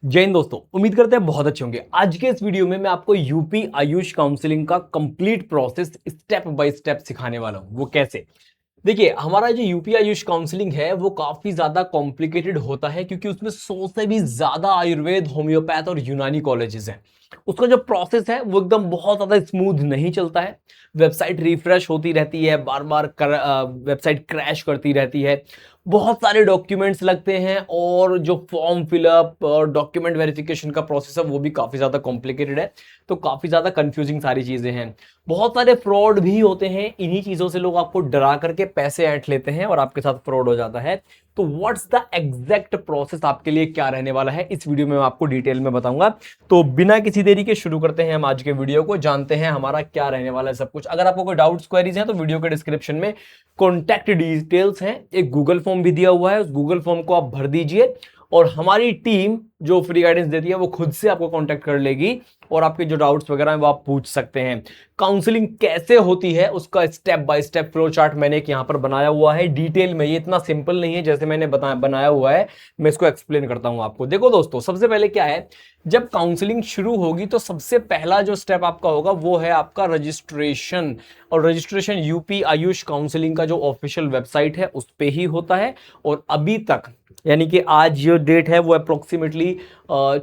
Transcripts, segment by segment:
जय हिंद दोस्तों, उम्मीद करते हैं बहुत अच्छे होंगे। आज के इस वीडियो में मैं आपको यूपी आयुष काउंसलिंग का complete process step by step सिखाने वाला हूं। वो कैसे? देखिए, हमारा जो यूपी आयुष काउंसलिंग है वो काफी ज्यादा कॉम्प्लिकेटेड होता है क्योंकि उसमें 100 से भी ज्यादा आयुर्वेद, होम्योपैथ और यूनानी कॉलेजेस हैं। उसका जो प्रोसेस है वो एकदम बहुत ज्यादा स्मूथ नहीं चलता है। वेबसाइट रिफ्रेश होती रहती है, बार बार वेबसाइट क्रैश करती रहती है। बहुत सारे डॉक्यूमेंट्स लगते हैं और जो फॉर्म फिलअप और डॉक्यूमेंट वेरिफिकेशन का प्रोसेस है वो भी काफी ज्यादा कॉम्प्लिकेटेड है। तो काफी ज्यादा कंफ्यूजिंग सारी चीजें हैं। बहुत सारे फ्रॉड भी होते हैं। इन्हीं चीजों से लोग आपको डरा करके पैसे ऐंठ लेते हैं और आपके साथ फ्रॉड हो जाता है। तो व्हाट्स द एग्जैक्ट प्रोसेस आपके लिए क्या रहने वाला है, इस वीडियो में मैं आपको डिटेल में बताऊंगा। तो बिना किसी देरी के शुरू करते हैं हम आज के वीडियो को, जानते हैं हमारा क्या रहने वाला है सब कुछ। अगर आपको कोई डाउट्स क्वेरीज हैं तो वीडियो के डिस्क्रिप्शन में कॉन्टैक्ट डिटेल्स हैं, एक गूगल फॉर्म भी दिया हुआ है, उस गूगल फॉर्म को आप भर दीजिए और हमारी टीम जो फ्री गाइडेंस देती है वो खुद से आपको कांटेक्ट कर लेगी और आपके जो डाउट्स वगैरह हैं वो आप पूछ सकते हैं। काउंसलिंग कैसे होती है उसका step by step flow chart मैंने एक यहां पर बनाया हुआ है डिटेल में। ये इतना सिंपल नहीं है जैसे मैंने बनाया हुआ है, मैं इसको एक्सप्लेन करता हूं आपको। देखो दोस्तों, सबसे पहले क्या है, जब काउंसलिंग शुरू होगी तो सबसे पहला जो स्टेप आपका होगा वो है आपका रजिस्ट्रेशन। और रजिस्ट्रेशन यूपी आयुष काउंसलिंग का जो ऑफिशियल वेबसाइट है उस पे ही होता है। और अभी तक, यानी कि आज जो डेट है वो अप्रोक्सीमेटली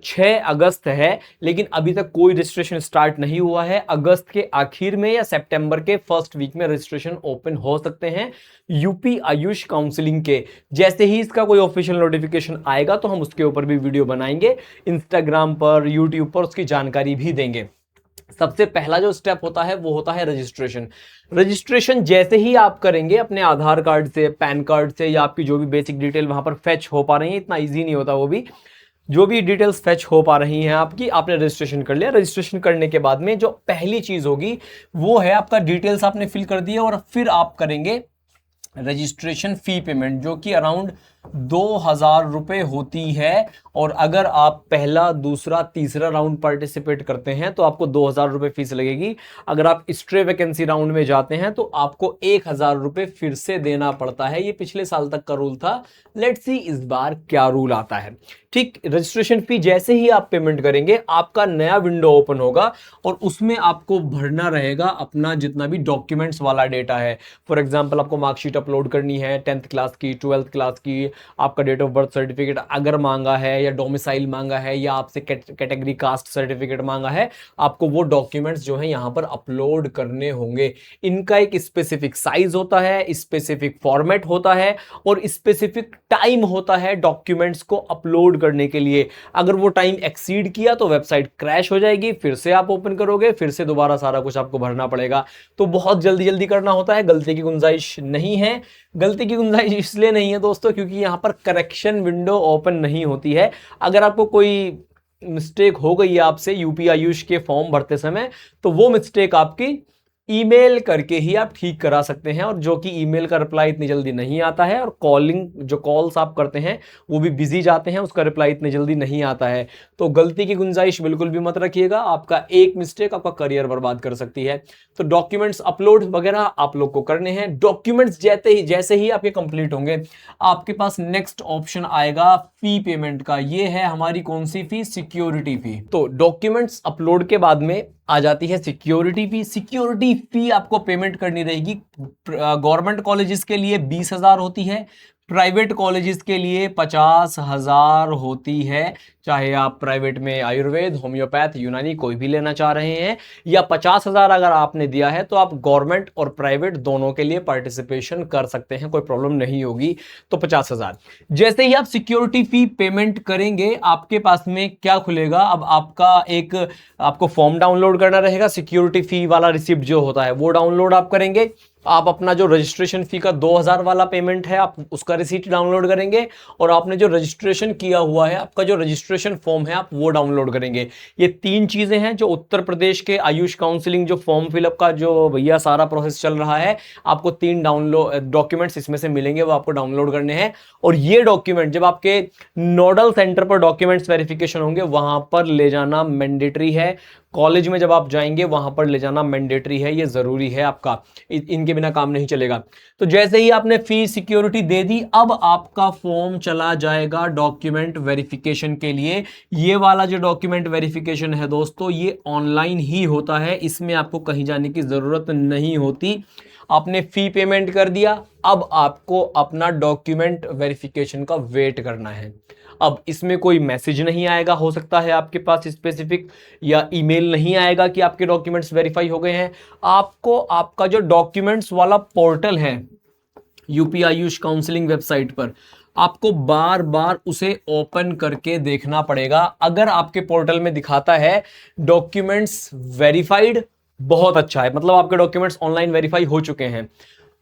6 अगस्त है, लेकिन अभी तक कोई रजिस्ट्रेशन स्टार्ट नहीं हुआ है। अगस्त के आखिर में या सितंबर के फर्स्ट वीक में रजिस्ट्रेशन ओपन हो सकते हैं यूपी आयुष काउंसलिंग के। जैसे ही इसका कोई ऑफिशियल नोटिफिकेशन आएगा तो हम उसके ऊपर भी वीडियो बनाएंगे, इंस्टाग्राम पर, यूट्यूब पर उसकी जानकारी भी देंगे। सबसे पहला जो स्टेप होता है वो होता है रजिस्ट्रेशन। रजिस्ट्रेशन जैसे ही आप करेंगे अपने आधार कार्ड से, पैन कार्ड से, या आपकी जो भी बेसिक डिटेल वहां पर फेच हो पा रही है, इतना इजी नहीं होता वो भी, जो भी डिटेल्स फेच हो पा रही हैं आपकी, आपने रजिस्ट्रेशन कर लिया। रजिस्ट्रेशन करने के बाद में जो पहली चीज होगी वो है आपका डिटेल्स आपने फिल कर दिया और फिर आप करेंगे रजिस्ट्रेशन फी पेमेंट, जो कि अराउंड 2,000 रुपए होती है। और अगर आप पहला, दूसरा, तीसरा राउंड पार्टिसिपेट करते हैं तो आपको 2,000 रुपए फीस लगेगी। अगर आप स्ट्रे वैकेंसी राउंड में जाते हैं तो आपको 1,000 रुपए फिर से देना पड़ता है। ये पिछले साल तक का रूल था, लेट्स सी इस बार क्या रूल आता है। ठीक, रजिस्ट्रेशन फी जैसे ही आप पेमेंट करेंगे आपका नया विंडो ओपन होगा और उसमें आपको भरना रहेगा अपना जितना भी डॉक्यूमेंट्स वाला डेटा है। फॉर एग्जांपल, आपको मार्कशीट अपलोड करनी है 10th क्लास की, 12th क्लास की, आपका डेट ऑफ बर्थ सर्टिफिकेट अगर मांगा है, या डोमिसाइल मांगा है, या आपसे कैटेगरी कास्ट सर्टिफिकेट मांगा है, आपको वो डॉक्यूमेंट्स जो है यहां पर अपलोड करने होंगे। इनका एक स्पेसिफिक साइज होता है, स्पेसिफिक फॉर्मेट होता है और स्पेसिफिक टाइम होता है डॉक्यूमेंट्स को अपलोड करने के लिए। अगर वो टाइम एक्सीड किया तो वेबसाइट क्रैश हो जाएगी, फिर से आप ओपन करोगे, फिर से दोबारा सारा कुछ आपको भरना पड़ेगा। तो बहुत जल्दी जल्दी करना होता है, गलती की गुंजाइश नहीं है। गलती की गुंजाइश इसलिए नहीं है दोस्तों क्योंकि यहां पर करेक्शन विंडो ओपन नहीं होती है। अगर आपको कोई मिस्टेक हो गई है आपसे यूपी आयुष के फॉर्म भरते समय, तो वो मिस्टेक आपकी ईमेल करके ही आप ठीक करा सकते हैं। और जो कि ईमेल का रिप्लाई इतनी जल्दी नहीं आता है, और कॉलिंग जो कॉल्स आप करते हैं वो भी बिजी जाते हैं, उसका रिप्लाई इतनी जल्दी नहीं आता है। तो गलती की गुंजाइश बिल्कुल भी मत रखिएगा, आपका एक मिस्टेक आपका करियर बर्बाद कर सकती है। तो डॉक्यूमेंट्स अपलोड वगैरह आप लोग को करने हैं। डॉक्यूमेंट्स जैसे ही आपके कंप्लीट होंगे आपके पास नेक्स्ट ऑप्शन आएगा फी पेमेंट का। ये है हमारी कौन सी फी? सिक्योरिटी फी। तो डॉक्यूमेंट्स अपलोड के बाद में आ जाती है सिक्योरिटी फी। सिक्योरिटी फी आपको पेमेंट करनी रहेगी। गवर्नमेंट कॉलेजेस के लिए 20,000 होती है, प्राइवेट कॉलेजेस के लिए 50,000 होती है। चाहे आप प्राइवेट में आयुर्वेद, होम्योपैथ, यूनानी कोई भी लेना चाह रहे हैं, या 50,000 अगर आपने दिया है तो आप गवर्नमेंट और प्राइवेट दोनों के लिए पार्टिसिपेशन कर सकते हैं, कोई प्रॉब्लम नहीं होगी। तो 50,000 जैसे ही आप सिक्योरिटी फी पेमेंट करेंगे आपके पास में क्या खुलेगा? अब आपको फॉर्म डाउनलोड करना रहेगा। सिक्योरिटी फी वाला रिसिप्ट जो होता है वो डाउनलोड आप करेंगे। आप अपना जो रजिस्ट्रेशन फी का 2,000 वाला पेमेंट है आप उसका रिसीट डाउनलोड करेंगे, और आपने जो रजिस्ट्रेशन किया हुआ है, आपका जो रजिस्ट्रेशन फॉर्म है, आप वो डाउनलोड करेंगे। ये 3 चीजें हैं जो उत्तर प्रदेश के आयुष काउंसलिंग जो फॉर्म फिलअप का जो भैया सारा प्रोसेस चल रहा है, आपको 3 डाउनलोड डॉक्यूमेंट्स इसमें से मिलेंगे, वो आपको डाउनलोड करने हैं। और ये डॉक्यूमेंट जब आपके नोडल सेंटर पर डॉक्यूमेंट्स वेरिफिकेशन होंगे वहां पर ले जाना मैंडेटरी है। कॉलेज में जब आप जाएंगे वहां पर ले जाना मैंडेटरी है, ये जरूरी है आपका, इनके बिना काम नहीं चलेगा। तो जैसे ही आपने फी सिक्योरिटी दे दी, अब आपका फॉर्म चला जाएगा डॉक्यूमेंट वेरिफिकेशन के लिए। ये वाला जो डॉक्यूमेंट वेरिफिकेशन है दोस्तों, ये ऑनलाइन ही होता है, इसमें आपको कहीं जाने की जरूरत नहीं होती। आपने फी पेमेंट कर दिया, अब आपको अपना डॉक्यूमेंट वेरिफिकेशन का वेट करना है। अब इसमें कोई मैसेज नहीं आएगा, हो सकता है आपके पास स्पेसिफिक, या ईमेल नहीं आएगा कि आपके डॉक्यूमेंट्स वेरीफाई हो गए हैं। आपको आपका जो डॉक्यूमेंट्स वाला पोर्टल है यूपी आयुष काउंसलिंग वेबसाइट पर, आपको बार बार उसे ओपन करके देखना पड़ेगा। अगर आपके पोर्टल में दिखाता है डॉक्यूमेंट्स वेरीफाइड, बहुत अच्छा है, मतलब आपके डॉक्यूमेंट्स ऑनलाइन वेरीफाई हो चुके हैं।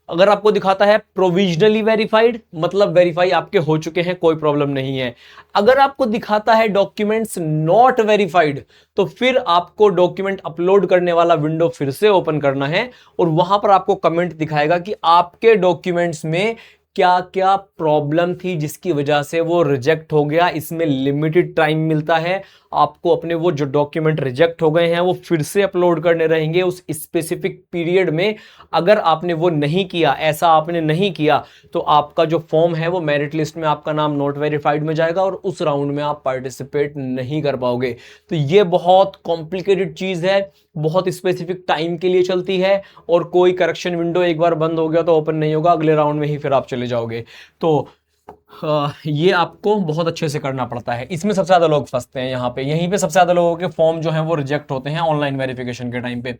अगर आपको दिखाता है प्रोविजनली वेरीफाइड, मतलब वेरीफाई आपके हो चुके हैं, कोई प्रॉब्लम नहीं है। अगर आपको दिखाता है डॉक्यूमेंट्स नॉट वेरीफाइड, तो फिर आपको डॉक्यूमेंट अपलोड करने वाला विंडो फिर से ओपन करना है, और वहां पर आपको कमेंट दिखाएगा कि आपके डॉक्यूमेंट्स में क्या क्या प्रॉब्लम थी जिसकी वजह से वो रिजेक्ट हो गया। इसमें लिमिटेड टाइम मिलता है आपको, अपने वो जो डॉक्यूमेंट रिजेक्ट हो गए हैं वो फिर से अपलोड करने रहेंगे उस स्पेसिफिक पीरियड में। अगर आपने वो नहीं किया, ऐसा आपने नहीं किया, तो आपका जो फॉर्म है वो मेरिट लिस्ट में आपका नाम नॉट वेरीफाइड में जाएगा और उस राउंड में आप पार्टिसिपेट नहीं कर पाओगे। तो ये बहुत कॉम्प्लिकेटेड चीज है, बहुत स्पेसिफिक टाइम के लिए चलती है, और कोई करेक्शन विंडो एक बार बंद हो गया तो ओपन नहीं होगा, अगले राउंड में ही फिर आप चले जाओगे। तो ये आपको बहुत अच्छे से करना पड़ता है। इसमें सबसे ज्यादा लोग फंसते हैं, यहाँ पे यहीं पे सबसे ज्यादा लोगों के फॉर्म जो हैं वो रिजेक्ट होते हैं ऑनलाइन वेरिफिकेशन के टाइम पे।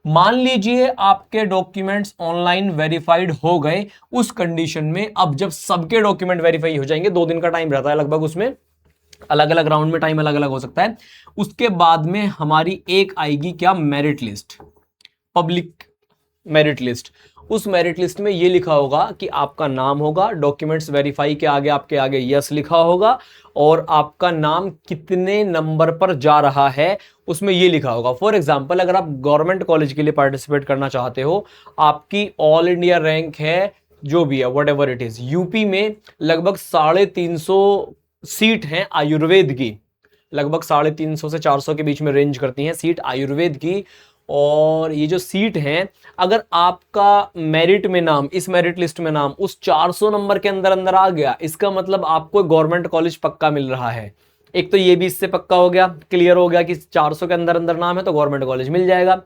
मान लीजिए आपके डॉक्यूमेंट्स ऑनलाइन वेरीफाइड हो गए, उस कंडीशन में अब जब सबके डॉक्यूमेंट वेरीफाई हो जाएंगे, 2 दिन का टाइम रहता है लगभग, उसमें अलग अलग राउंड में टाइम अलग अलग हो सकता है। उसके बाद में हमारी एक आएगी क्या, merit list, public merit list. उस मेरिट लिस्ट में ये लिखा होगा कि आपका नाम होगा, डॉक्यूमेंट्स वेरीफाई के आगे आपके आगे यस लिखा होगा, और आपका नाम कितने नंबर पर जा रहा है उसमें ये लिखा होगा। फॉर एग्जांपल, अगर आप गवर्नमेंट कॉलेज के लिए पार्टिसिपेट करना चाहते हो, आपकी ऑल इंडिया रैंक है जो भी है, what ever it is, UP में लगभग 350 सीट हैं आयुर्वेद की, लगभग 350 से 400 के बीच में रेंज करती हैं सीट आयुर्वेद की। और ये जो सीट हैं, अगर आपका मेरिट में नाम, इस मेरिट लिस्ट में नाम उस 400 नंबर के अंदर अंदर आ गया, इसका मतलब आपको गवर्नमेंट कॉलेज पक्का मिल रहा है। एक तो ये भी इससे पक्का हो गया, क्लियर हो गया कि 400 के अंदर अंदर नाम है तो गवर्नमेंट कॉलेज मिल जाएगा।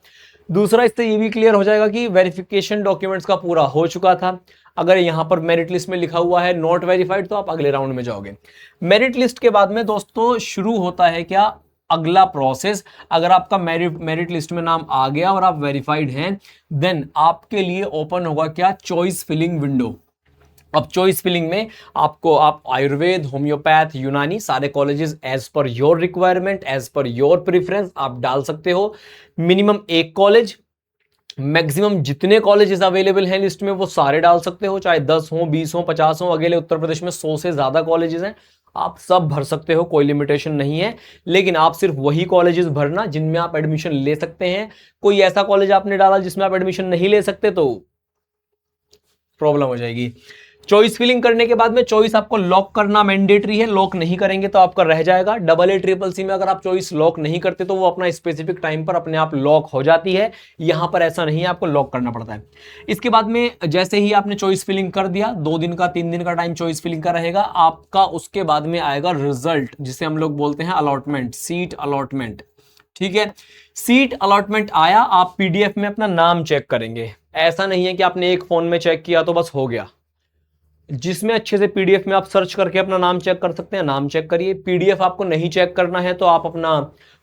दूसरा, इससे ये भी क्लियर हो जाएगा कि वेरिफिकेशन डॉक्यूमेंट्स का पूरा हो चुका था। अगर यहां पर मेरिट लिस्ट में लिखा हुआ है नॉट वेरीफाइड, तो आप अगले राउंड में जाओगे। मेरिट लिस्ट के बाद में दोस्तों शुरू होता है क्या, अगला प्रोसेस। अगर आपका मेरिट लिस्ट में नाम आ गया और आप वेरीफाइड हैं, देन आपके लिए ओपन होगा क्या, चॉइस फिलिंग विंडो। अब चॉइस फिलिंग में आप आयुर्वेद, होम्योपैथ, यूनानी, सारे colleges as per your requirement, as per your preference आप डाल सकते हो। मिनिमम एक कॉलेज, मैक्सिमम जितने कॉलेजेस अवेलेबल हैं लिस्ट में वो सारे डाल सकते हो, चाहे 10 हो, 20 हो, 50 हो। अकेले उत्तर प्रदेश में 100 से ज्यादा कॉलेजेस हैं, आप सब भर सकते हो, कोई लिमिटेशन नहीं है। लेकिन आप सिर्फ वही कॉलेजेस भरना जिनमें आप एडमिशन ले सकते हैं। कोई ऐसा कॉलेज आपने डाला जिसमें आप एडमिशन नहीं ले सकते तो प्रॉब्लम हो जाएगी। चॉइस फिलिंग करने के बाद में चॉइस आपको लॉक करना मैंडेटरी है, लॉक नहीं करेंगे तो आपका रह जाएगा। AA-CCC में अगर आप चॉइस लॉक नहीं करते तो वो अपना स्पेसिफिक टाइम पर अपने आप लॉक हो जाती है। यहां पर ऐसा नहीं है, आपको लॉक करना पड़ता है। इसके बाद में जैसे ही आपने चॉइस फिलिंग कर दिया, 2 दिन का 3 दिन का टाइम चॉइस फिलिंग का रहेगा आपका। उसके बाद में आएगा रिजल्ट, जिसे हम लोग बोलते हैं अलॉटमेंट, सीट अलॉटमेंट। ठीक है, सीट अलॉटमेंट आया, आप PDF में अपना नाम चेक करेंगे। ऐसा नहीं है कि आपने एक फोन में चेक किया तो बस हो गया। जिसमें अच्छे से PDF में आप सर्च करके अपना नाम चेक कर सकते हैं, नाम चेक करिए। PDF आपको नहीं चेक करना है तो आप अपना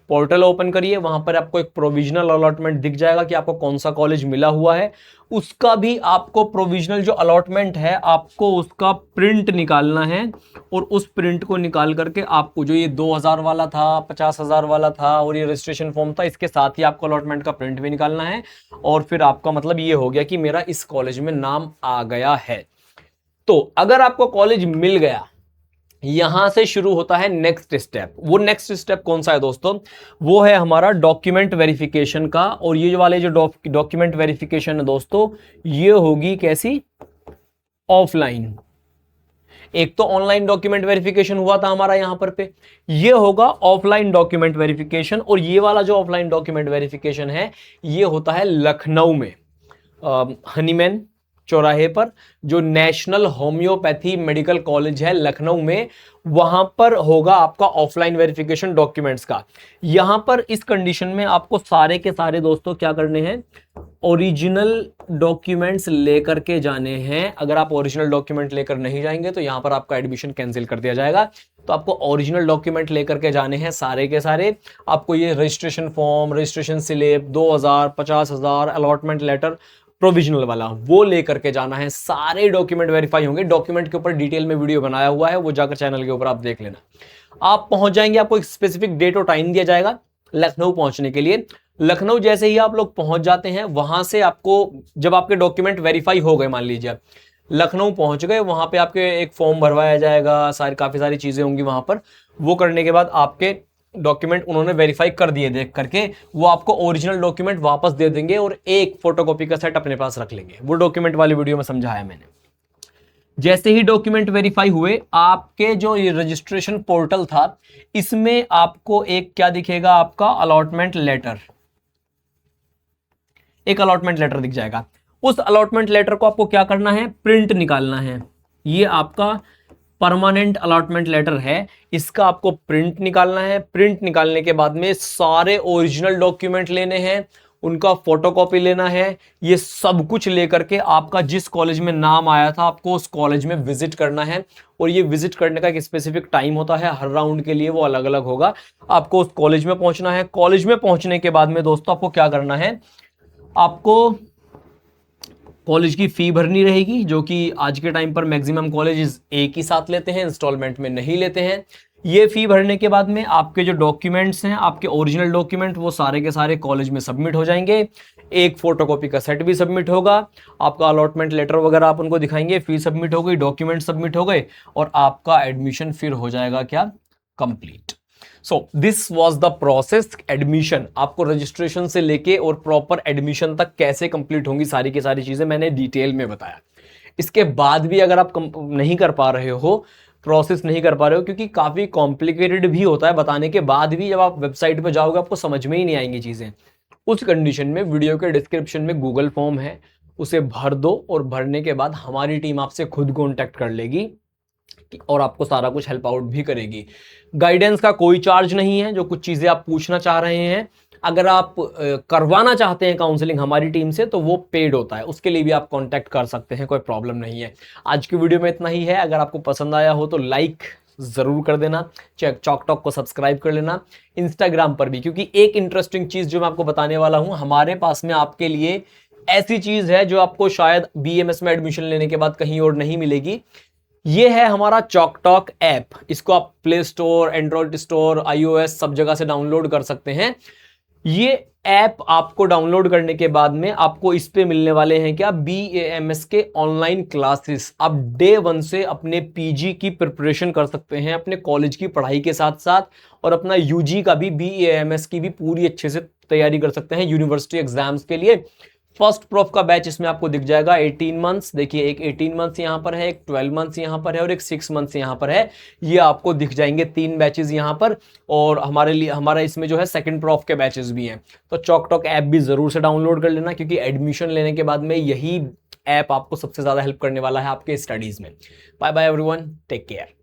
पोर्टल ओपन करिए, वहां पर आपको एक प्रोविजनल अलॉटमेंट दिख जाएगा कि आपको कौन सा कॉलेज मिला हुआ है। उसका भी आपको प्रोविजनल जो अलॉटमेंट है आपको उसका प्रिंट निकालना है, और उस प्रिंट को निकाल करके आपको जो ये 2000 वाला था, 50,000 वाला था और ये रजिस्ट्रेशन फॉर्म था, इसके साथ ही आपको अलॉटमेंट का प्रिंट भी निकालना है। और फिर आपका मतलब ये हो गया कि मेरा इस कॉलेज में नाम आ गया है। तो अगर आपको कॉलेज मिल गया, यहां से शुरू होता है नेक्स्ट स्टेप। वो नेक्स्ट स्टेप कौन सा है दोस्तों, वो है हमारा डॉक्यूमेंट वेरिफिकेशन का। और ये वाले जो डॉक्यूमेंट वेरिफिकेशन है दोस्तों, ये होगी कैसी, ऑफलाइन। एक तो ऑनलाइन डॉक्यूमेंट वेरिफिकेशन हुआ था हमारा यहां पर पे, ये होगा ऑफलाइन डॉक्यूमेंट वेरिफिकेशन, और ये वाला जो ऑफलाइन डॉक्यूमेंट वेरिफिकेशन है ये होता है लखनऊ में, हनीमैन चौराहे पर जो नेशनल होम्योपैथी मेडिकल कॉलेज है लखनऊ में, वहां पर होगा आपका ऑफलाइन वेरिफिकेशन डॉक्यूमेंट्स का। यहां पर इस कंडीशन में आपको सारे के सारे दोस्तों क्या करने हैं, ओरिजिनल डॉक्यूमेंट्स लेकर के जाने हैं। अगर आप ओरिजिनल डॉक्यूमेंट लेकर नहीं जाएंगे तो यहां पर आपका एडमिशन कैंसिल कर दिया जाएगा। तो आपको ओरिजिनल डॉक्यूमेंट लेकर के जाने हैं सारे के सारे। आपको ये registration form, registration slip, 2000, 50,000, allotment letter provisional वाला, वो लेकर के जाना है। सारे डॉक्यूमेंट वेरीफाई होंगे। डॉक्यूमेंट के ऊपर डिटेल में वीडियो बनाया हुआ है, वो जाकर चैनल के ऊपर आप देख लेना। आप पहुंच जाएंगे, आपको एक स्पेसिफिक डेट और टाइम दिया जाएगा लखनऊ पहुंचने के लिए। लखनऊ जैसे ही आप लोग पहुंच जाते हैं, वहां से आपको जब आपके डॉक्यूमेंट वेरीफाई हो गए, मान लीजिए आप लखनऊ पहुंच गए, वहां पे आपके एक फॉर्म भरवाया जाएगा, काफी सारी चीजें होंगी वहां पर। वो करने के बाद आपके डॉक्यूमेंट उन्होंने वेरीफाई कर दिए देख करके, वो आपको ओरिजिनल डॉक्यूमेंट वापस दे देंगे और एक फोटोकॉपी का सेट अपने पास रख लेंगे। वो डॉक्यूमेंट वाली वीडियो में समझाया मैंने। जैसे ही डॉक्यूमेंट वेरीफाई हुए, आपके जो ये रजिस्ट्रेशन पोर्टल था इसमें आपको एक क्या दिखेगा, आपका अलॉटमेंट लेटर, एक अलॉटमेंट लेटर दिख जाएगा। उस अलॉटमेंट लेटर को आपको क्या करना है, प्रिंट निकालना है। ये आपका परमानेंट अलॉटमेंट लेटर है, इसका आपको प्रिंट निकालना है। प्रिंट निकालने के बाद में सारे ओरिजिनल डॉक्यूमेंट लेने हैं, उनका फोटोकॉपी लेना है। ये सब कुछ लेकर के आपका जिस कॉलेज में नाम आया था, आपको उस कॉलेज में विजिट करना है। और ये विजिट करने का एक स्पेसिफिक टाइम होता है, हर राउंड के लिए वो अलग अलग होगा। आपको उस कॉलेज में पहुंचना है। कॉलेज में पहुंचने के बाद में दोस्तों आपको क्या करना है, आपको कॉलेज की फी भरनी रहेगी, जो कि आज के टाइम पर मैक्सिमम कॉलेजेस एक ही साथ लेते हैं, इंस्टॉलमेंट में नहीं लेते हैं। ये फी भरने के बाद में आपके जो डॉक्यूमेंट्स हैं, आपके ओरिजिनल डॉक्यूमेंट, वो सारे के सारे कॉलेज में सबमिट हो जाएंगे। एक फोटोकॉपी का सेट भी सबमिट होगा, आपका अलॉटमेंट लेटर वगैरह आप उनको दिखाएंगे, फी सबमिट हो गई, डॉक्यूमेंट सबमिट हो गए, और आपका एडमिशन फिर हो जाएगा क्या, complete. So this was the process admission. आपको रजिस्ट्रेशन से लेके और प्रॉपर एडमिशन तक कैसे कंप्लीट होंगी सारी की सारी चीजें मैंने डिटेल में बताया। इसके बाद भी अगर आप नहीं कर पा रहे हो, प्रोसेस नहीं कर पा रहे हो, क्योंकि काफी कॉम्प्लिकेटेड भी होता है, बताने के बाद भी जब आप वेबसाइट पे जाओगे आपको समझ में ही नहीं आएंगी चीजें। उस कंडीशन में वीडियो के डिस्क्रिप्शन में गूगल फॉर्म है, उसे भर दो, और भरने के बाद हमारी टीम आपसे खुद कॉन्टैक्ट कर लेगी और आपको सारा कुछ हेल्प आउट भी करेगी। गाइडेंस का कोई चार्ज नहीं है। जो कुछ चीजें आप पूछना चाह रहे हैं, अगर आप करवाना चाहते हैं काउंसलिंग हमारी टीम से, तो वो पेड होता है, उसके लिए भी आप कांटेक्ट कर सकते हैं, कोई प्रॉब्लम नहीं है। आज की वीडियो में इतना ही है। अगर आपको पसंद आया हो तो लाइक जरूर कर देना, चॉक टॉक को सब्सक्राइब कर लेना, इंस्टाग्राम पर भी, क्योंकि एक इंटरेस्टिंग चीज जो मैं आपको बताने वाला हूं, हमारे पास में आपके लिए ऐसी चीज है जो आपको शायद BMS में एडमिशन लेने के बाद कहीं और नहीं मिलेगी। ये है हमारा चॉक टॉक ऐप। इसको आप play store, Android store, iOS सब जगह से डाउनलोड कर सकते हैं। ये ऐप आपको डाउनलोड करने के बाद में आपको इस पे मिलने वाले हैं क्या, BAMS के ऑनलाइन क्लासेस। आप डे 1 से अपने PG की प्रिपरेशन कर सकते हैं, अपने कॉलेज की पढ़ाई के साथ साथ, और अपना UG का भी, BAMS की भी पूरी अच्छे से तैयारी कर सकते हैं यूनिवर्सिटी एग्जाम्स के लिए। फर्स्ट प्रोफ का बैच इसमें आपको दिख जाएगा 18 मंथ्स। देखिए, एक 18 मंथ्स यहाँ पर है, एक 12 मंथ्स यहाँ पर है, और एक 6 मंथ्स यहाँ पर है। ये आपको दिख जाएंगे 3 बैचेस यहाँ पर। और हमारा इसमें जो है सेकंड प्रोफ के बैचेस भी हैं। तो चॉक टॉक ऐप भी जरूर से डाउनलोड कर लेना, क्योंकि एडमिशन लेने के बाद में यही ऐप आपको सबसे ज्यादा हेल्प करने वाला है आपके स्टडीज में। Bye bye everyone, take care.